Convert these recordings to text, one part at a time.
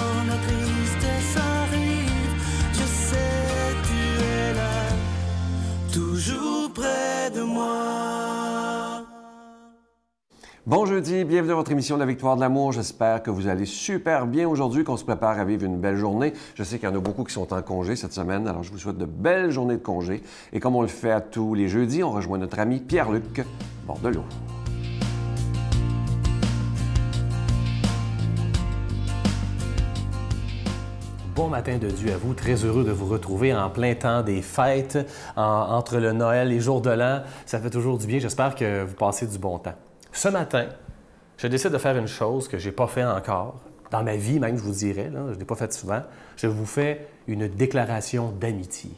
quand la tristesse arrive, je sais tu es là, toujours près de moi. Bon jeudi, bienvenue à votre émission La Victoire de l'amour. J'espère que vous allez super bien aujourd'hui, qu'on se prépare à vivre une belle journée. Je sais qu'il y en a beaucoup qui sont en congé cette semaine, alors je vous souhaite de belles journées de congé. Et comme on le fait à tous les jeudis, on rejoint notre ami Pierre-Luc Bordelot. Bon matin de Dieu à vous, très heureux de vous retrouver en plein temps des fêtes, entre le Noël et les jours de l'an. Ça fait toujours du bien, j'espère que vous passez du bon temps. Ce matin, je décide de faire une chose que je n'ai pas fait encore, dans ma vie même, je vous dirais, là, je ne l'ai pas fait souvent. Je vous fais une déclaration d'amitié.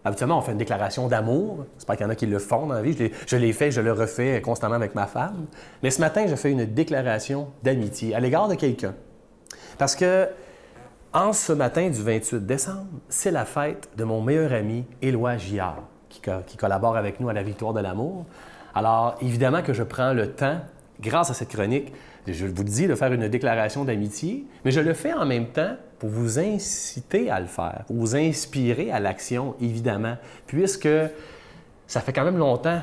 Habituellement, on fait une déclaration d'amour. J'espère qu'il y en a qui le font dans la vie. Je l'ai fait, je le refais constamment avec ma femme. Mais ce matin, je fais une déclaration d'amitié à l'égard de quelqu'un. Parce que en ce matin du 28 décembre, c'est la fête de mon meilleur ami, Éloi Giard, qui collabore avec nous à La Victoire de l'amour. Alors, évidemment que je prends le temps, grâce à cette chronique, je vous dis, de faire une déclaration d'amitié, mais je le fais en même temps pour vous inciter à le faire, pour vous inspirer à l'action, évidemment, puisque ça fait quand même longtemps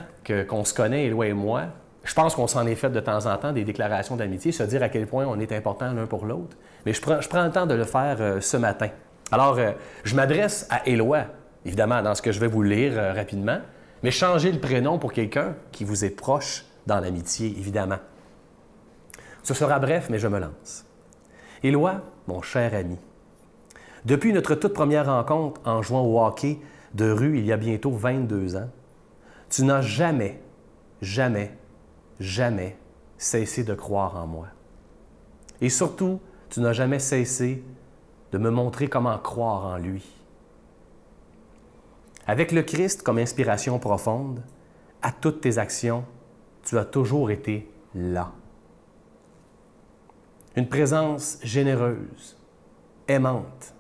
qu'on se connaît, Éloi et moi. Je pense qu'on s'en est fait de temps en temps des déclarations d'amitié, se dire à quel point on est important l'un pour l'autre. Mais je prends le temps de le faire ce matin. Alors, je m'adresse à Éloi, évidemment, dans ce que je vais vous lire rapidement, mais changez le prénom pour quelqu'un qui vous est proche dans l'amitié, évidemment. Ce sera bref, mais je me lance. Éloi, mon cher ami, depuis notre toute première rencontre en jouant au hockey de rue il y a bientôt 22 ans, tu n'as jamais cessé de croire en moi. Et surtout, tu n'as jamais cessé de me montrer comment croire en lui. Avec le Christ comme inspiration profonde, à toutes tes actions, tu as toujours été là. Une présence généreuse, aimante,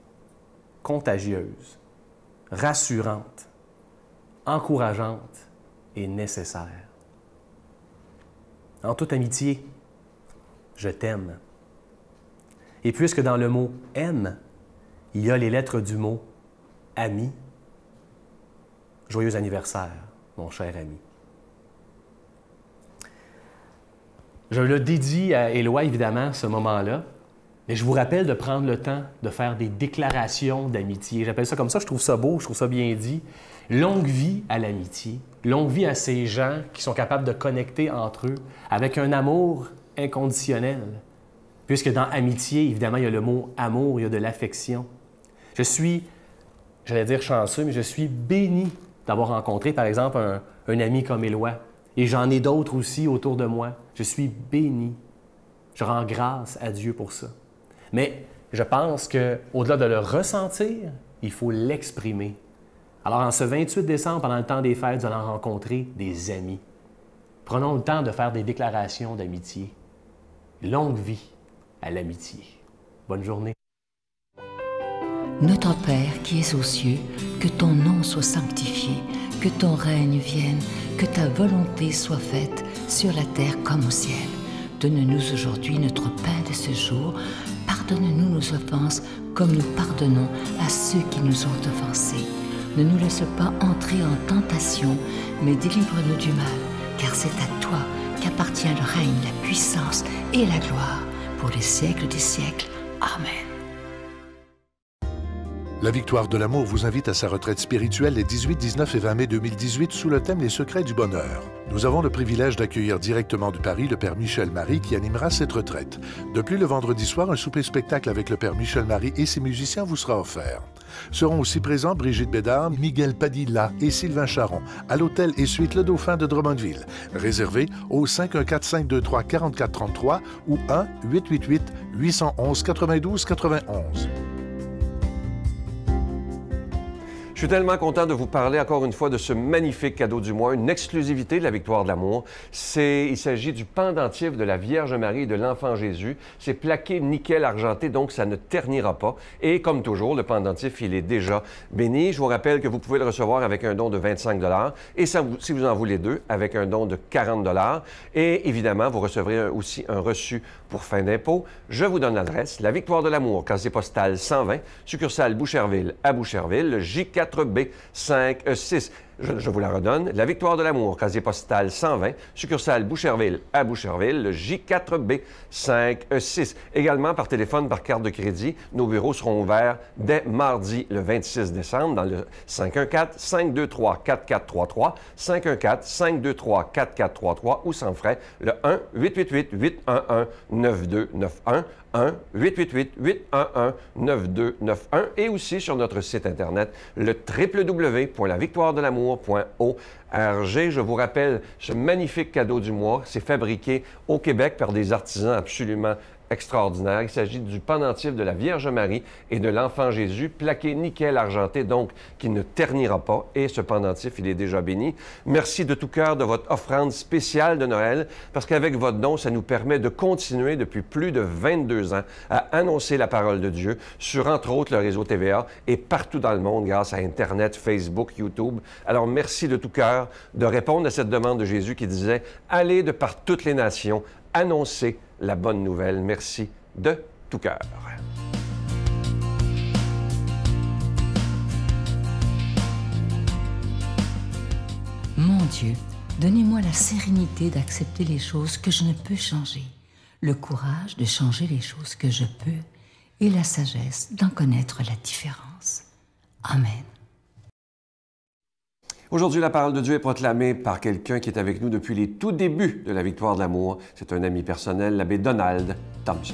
contagieuse, rassurante, encourageante et nécessaire. En toute amitié, je t'aime. Et puisque dans le mot « aime », il y a les lettres du mot « ami », joyeux anniversaire, mon cher ami. Je le dédie à Éloi, évidemment, ce moment-là, mais je vous rappelle de prendre le temps de faire des déclarations d'amitié. J'appelle ça comme ça, je trouve ça beau, je trouve ça bien dit. Longue vie à l'amitié, longue vie à ces gens qui sont capables de connecter entre eux avec un amour inconditionnel. Puisque dans amitié, évidemment, il y a le mot amour, il y a de l'affection. Je suis, j'allais dire chanceux, mais je suis béni d'avoir rencontré, par exemple, un ami comme Éloi. Et j'en ai d'autres aussi autour de moi. Je suis béni. Je rends grâce à Dieu pour ça. Mais je pense qu'au-delà de le ressentir, il faut l'exprimer. Alors, en ce 28 décembre, pendant le temps des fêtes, nous allons rencontrer des amis. Prenons le temps de faire des déclarations d'amitié. Longue vie à l'amitié. Bonne journée. Notre Père qui es aux cieux, que ton nom soit sanctifié, que ton règne vienne, que ta volonté soit faite sur la terre comme au ciel. Donne-nous aujourd'hui notre pain de ce jour. Pardonne-nous nos offenses comme nous pardonnons à ceux qui nous ont offensés. Ne nous laisse pas entrer en tentation, mais délivre-nous du mal, car c'est à toi qu'appartient le règne, la puissance et la gloire pour les siècles des siècles. Amen. La Victoire de l'amour vous invite à sa retraite spirituelle les 18, 19 et 20 mai 2018 sous le thème « Les secrets du bonheur ». Nous avons le privilège d'accueillir directement de Paris le Père Michel Marie qui animera cette retraite. De plus, le vendredi soir, un souper-spectacle avec le Père Michel Marie et ses musiciens vous sera offert. Seront aussi présents Brigitte Bédard, Miguel Padilla et Sylvain Charon à l'hôtel et suite Le Dauphin de Drummondville. Réservé au 514-523-4433 ou 1-888-811-92-91. Je suis tellement content de vous parler encore une fois de ce magnifique cadeau du mois, une exclusivité de la Victoire de l'amour. Il s'agit du pendentif de la Vierge Marie et de l'Enfant Jésus. C'est plaqué nickel argenté, donc ça ne ternira pas. Et comme toujours, le pendentif, il est déjà béni. Je vous rappelle que vous pouvez le recevoir avec un don de 25 et ça, si vous en voulez deux, avec un don de 40 Et évidemment, vous recevrez aussi un reçu pour fin d'impôt. Je vous donne l'adresse, la Victoire de l'amour, casier postal 120, succursale Boucherville à Boucherville, le J4B 56. Je vous la redonne. La Victoire de l'amour, casier postal 120, succursale Boucherville à Boucherville, le J4B 56. Également par téléphone, par carte de crédit. Nos bureaux seront ouverts dès mardi, le 26 décembre, dans le 514-523-4433, 514-523-4433 ou sans frais, le 1-888-811-9291. 1-888-811-9291 et aussi sur notre site Internet, le www.lavictoiredelamour.org. Je vous rappelle ce magnifique cadeau du mois. C'est fabriqué au Québec par des artisans absolument extraordinaire. Il s'agit du pendentif de la Vierge Marie et de l'Enfant Jésus, plaqué nickel argenté, donc qui ne ternira pas. Et ce pendentif, il est déjà béni. Merci de tout cœur de votre offrande spéciale de Noël, parce qu'avec votre don, ça nous permet de continuer depuis plus de 22 ans à annoncer la parole de Dieu sur, entre autres, le réseau TVA et partout dans le monde grâce à Internet, Facebook, YouTube. Alors, merci de tout cœur de répondre à cette demande de Jésus qui disait « Allez de par toutes les nations, annoncer la bonne nouvelle. » Merci de tout cœur. Mon Dieu, donnez-moi la sérénité d'accepter les choses que je ne peux changer, le courage de changer les choses que je peux et la sagesse d'en connaître la différence. Amen. Aujourd'hui, la parole de Dieu est proclamée par quelqu'un qui est avec nous depuis les tout débuts de la Victoire de l'amour. C'est un ami personnel, l'abbé Donald Thompson.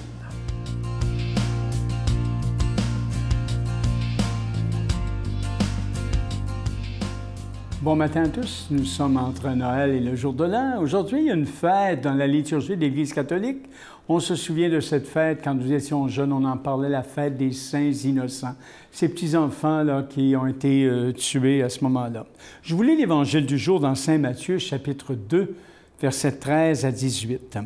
Bon matin à tous. Nous sommes entre Noël et le jour de l'an. Aujourd'hui, il y a une fête dans la liturgie de l'Église catholique. On se souvient de cette fête quand nous étions jeunes, on en parlait, la fête des saints innocents. Ces petits-enfants là, qui ont été tués à ce moment-là. Je vous lis l'Évangile du jour dans Saint Matthieu, chapitre 2, versets 13 à 18.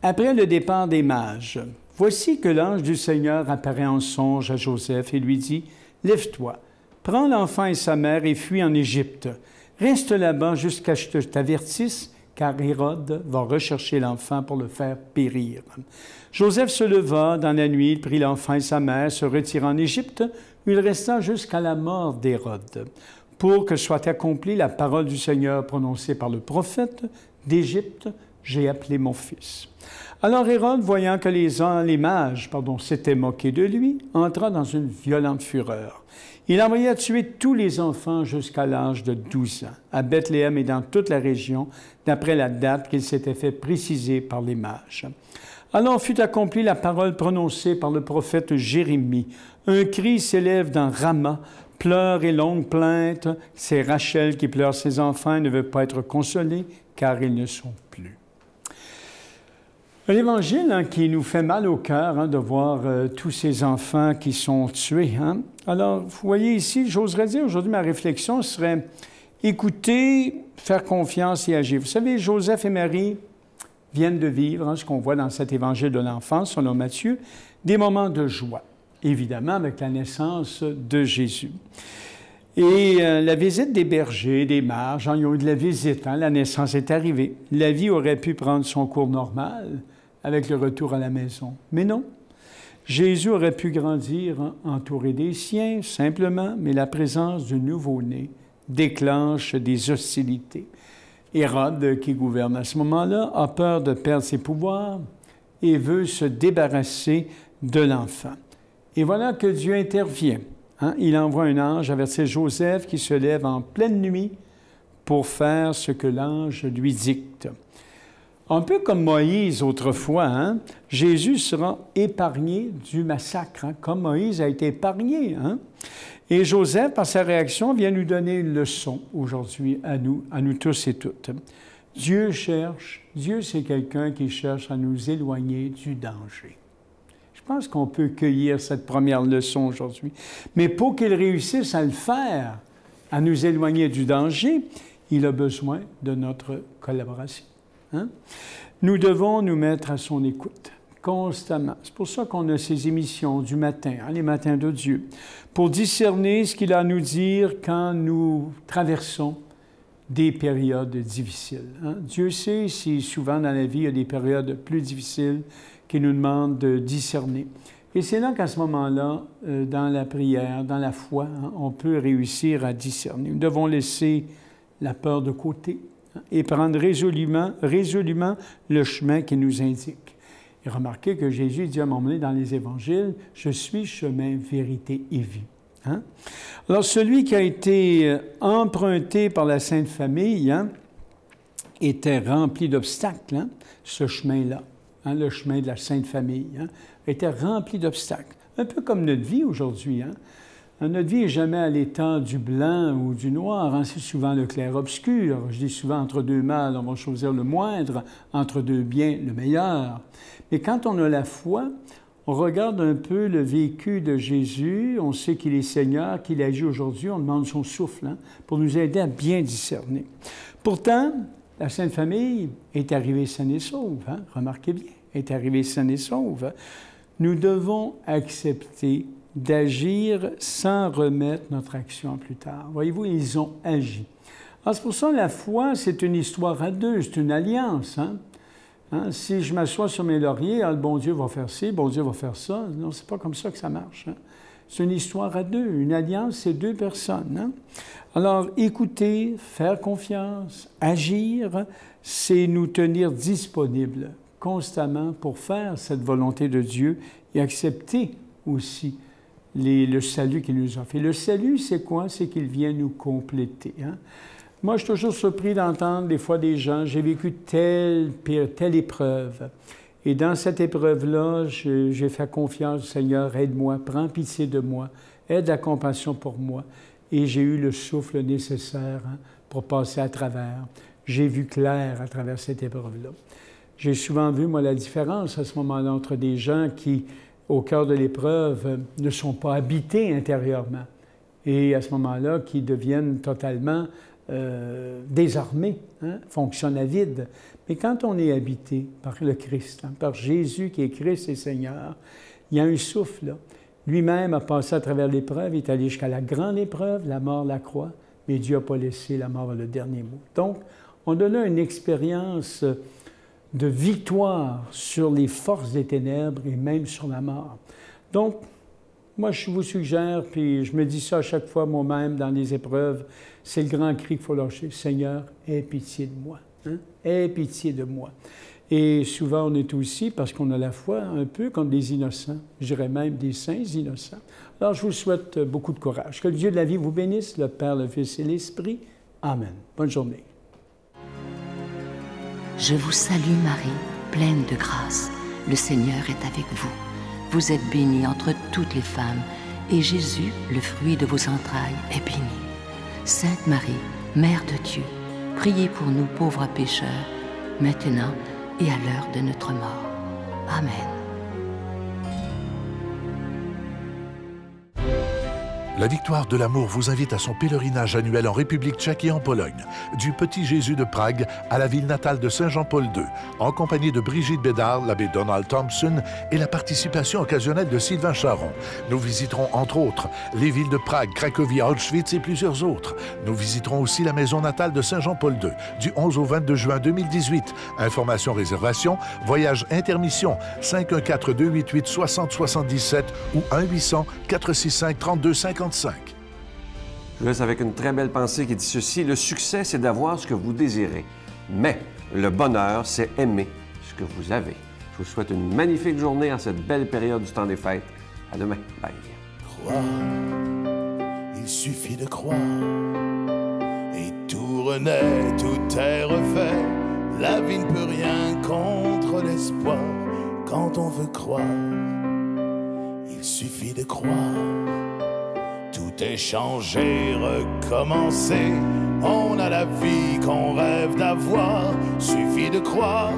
Après le départ des mages, voici que l'ange du Seigneur apparaît en songe à Joseph et lui dit, « Lève-toi, prends l'enfant et sa mère et fuis en Égypte. Reste là-bas jusqu'à ce que je t'avertisse, car Hérode va rechercher l'enfant pour le faire périr. » Joseph se leva dans la nuit, il prit l'enfant et sa mère, se retira en Égypte, où il resta jusqu'à la mort d'Hérode, pour que soit accomplie la parole du Seigneur prononcée par le prophète, « D'Égypte, j'ai appelé mon fils. » Alors Hérode, voyant que les mages s'étaient moqués de lui, entra dans une violente fureur. Il envoya tuer tous les enfants jusqu'à l'âge de 12 ans, à Bethléem et dans toute la région, d'après la date qu'il s'était fait préciser par les mages. Alors fut accomplie la parole prononcée par le prophète Jérémie. Un cri s'élève dans Rama, pleurs et longues plaintes. C'est Rachel qui pleure ses enfants et ne veut pas être consolée, car ils ne sont plus. Un évangile qui nous fait mal au cœur de voir tous ces enfants qui sont tués. Alors, vous voyez ici, j'oserais dire aujourd'hui, ma réflexion serait écouter, faire confiance et agir. Vous savez, Joseph et Marie viennent de vivre, ce qu'on voit dans cet évangile de l'enfance, selon Matthieu, des moments de joie, évidemment avec la naissance de Jésus. Et la visite des bergers, des mages, ils ont eu de la visite, la naissance est arrivée. La vie aurait pu prendre son cours normal avec le retour à la maison. Mais non, Jésus aurait pu grandir entouré des siens, simplement, mais la présence du nouveau-né déclenche des hostilités. Hérode, qui gouverne à ce moment-là, a peur de perdre ses pouvoirs et veut se débarrasser de l'enfant. Et voilà que Dieu intervient. Il envoie un ange avertir Joseph qui se lève en pleine nuit pour faire ce que l'ange lui dicte. Un peu comme Moïse autrefois, Jésus sera épargné du massacre, comme Moïse a été épargné. Et Joseph, par sa réaction, vient nous donner une leçon aujourd'hui à nous tous et toutes. Dieu c'est quelqu'un qui cherche à nous éloigner du danger. Je pense qu'on peut cueillir cette première leçon aujourd'hui. Mais pour qu'il réussisse à le faire, à nous éloigner du danger, il a besoin de notre collaboration. Hein? Nous devons nous mettre à son écoute constamment. C'est pour ça qu'on a ces émissions du matin, hein, les matins de Dieu, pour discerner ce qu'il a à nous dire quand nous traversons des périodes difficiles. Hein? Dieu sait si souvent dans la vie, il y a des périodes plus difficiles qui nous demandent de discerner. Et c'est là qu'à ce moment-là, dans la prière, dans la foi, hein, on peut réussir à discerner. Nous devons laisser la peur de côté, hein, et prendre résolument le chemin qui nous indique. Et remarquez que Jésus dit à un moment donné dans les Évangiles, « Je suis chemin, vérité et vie. » Hein? Alors, celui qui a été emprunté par la Sainte Famille, hein, était rempli d'obstacles, hein, ce chemin-là. Hein, le chemin de la Sainte Famille, hein, était rempli d'obstacles. Un peu comme notre vie aujourd'hui. Hein. Notre vie n'est jamais à l'état du blanc ou du noir. Hein. C'est souvent le clair-obscur. Je dis souvent entre deux mal, on va choisir le moindre, entre deux biens, le meilleur. Mais quand on a la foi, on regarde un peu le vécu de Jésus, on sait qu'il est Seigneur, qu'il agit aujourd'hui, on demande son souffle, hein, pour nous aider à bien discerner. Pourtant, la Sainte Famille est arrivée saine et sauve, hein? Remarquez bien, est arrivée saine et sauve. Nous devons accepter d'agir sans remettre notre action plus tard. Voyez-vous, ils ont agi. Alors, c'est pour ça que la foi, c'est une histoire à deux, c'est une alliance. Hein? Hein? Si je m'assois sur mes lauriers, le bon Dieu va faire ci, le bon Dieu va faire ça. Non, c'est pas comme ça que ça marche. Hein? C'est une histoire à deux. Une alliance, c'est deux personnes. Hein? Alors, écouter, faire confiance, agir, c'est nous tenir disponibles constamment pour faire cette volonté de Dieu et accepter aussi le salut qu'il nous offre. Et le salut, c'est quoi? C'est qu'il vient nous compléter. Hein? Moi, je suis toujours surpris d'entendre des fois des gens, j'ai vécu telle épreuve. Et dans cette épreuve-là, j'ai fait confiance au Seigneur, aide-moi, prends pitié de moi, aide la compassion pour moi. Et j'ai eu le souffle nécessaire, hein, pour passer à travers. J'ai vu clair à travers cette épreuve-là. J'ai souvent vu, moi, la différence à ce moment-là entre des gens qui, au cœur de l'épreuve, ne sont pas habités intérieurement et à ce moment-là, qui deviennent totalement désarmés, hein, fonctionnent à vide. Mais quand on est habité par le Christ, hein, par Jésus qui est Christ et Seigneur, il y a un souffle, là. Lui-même a passé à travers l'épreuve, il est allé jusqu'à la grande épreuve, la mort, la croix, mais Dieu n'a pas laissé la mort le dernier mot. Donc, on a là une expérience de victoire sur les forces des ténèbres et même sur la mort. Donc, moi, je vous suggère, puis je me dis ça à chaque fois moi-même dans les épreuves, c'est le grand cri qu'il faut lâcher. Seigneur, aie pitié de moi. Hein? Aie pitié de moi. Et souvent, on est aussi, parce qu'on a la foi, un peu comme des innocents, je dirais même des saints innocents. Alors, je vous souhaite beaucoup de courage. Que le Dieu de la vie vous bénisse, le Père, le Fils et l'Esprit. Amen. Bonne journée. Je vous salue Marie, pleine de grâce. Le Seigneur est avec vous. Vous êtes bénie entre toutes les femmes, et Jésus, le fruit de vos entrailles, est béni. Sainte Marie, Mère de Dieu, priez pour nous pauvres pécheurs, maintenant et à l'heure de notre mort. Amen. La Victoire de l'amour vous invite à son pèlerinage annuel en République tchèque et en Pologne, du Petit Jésus de Prague à la ville natale de Saint Jean-Paul II, en compagnie de Brigitte Bédard, l'abbé Donald Thompson et la participation occasionnelle de Sylvain Charon. Nous visiterons entre autres les villes de Prague, Cracovie, Auschwitz et plusieurs autres. Nous visiterons aussi la maison natale de Saint Jean-Paul II, du 11 au 22 juin 2018. Informations, réservations, voyage intermission, 514-288-6077 ou 1-800-465-3255. Je vous laisse avec une très belle pensée qui dit ceci: le succès, c'est d'avoir ce que vous désirez. Mais le bonheur, c'est aimer ce que vous avez. Je vous souhaite une magnifique journée en cette belle période du temps des fêtes. À demain. Bye. Croire, il suffit de croire. Et tout renaît, tout est refait. La vie ne peut rien contre l'espoir. Quand on veut croire, il suffit de croire. Tout est changé, recommencé. On a la vie qu'on rêve d'avoir. Suffit de croire.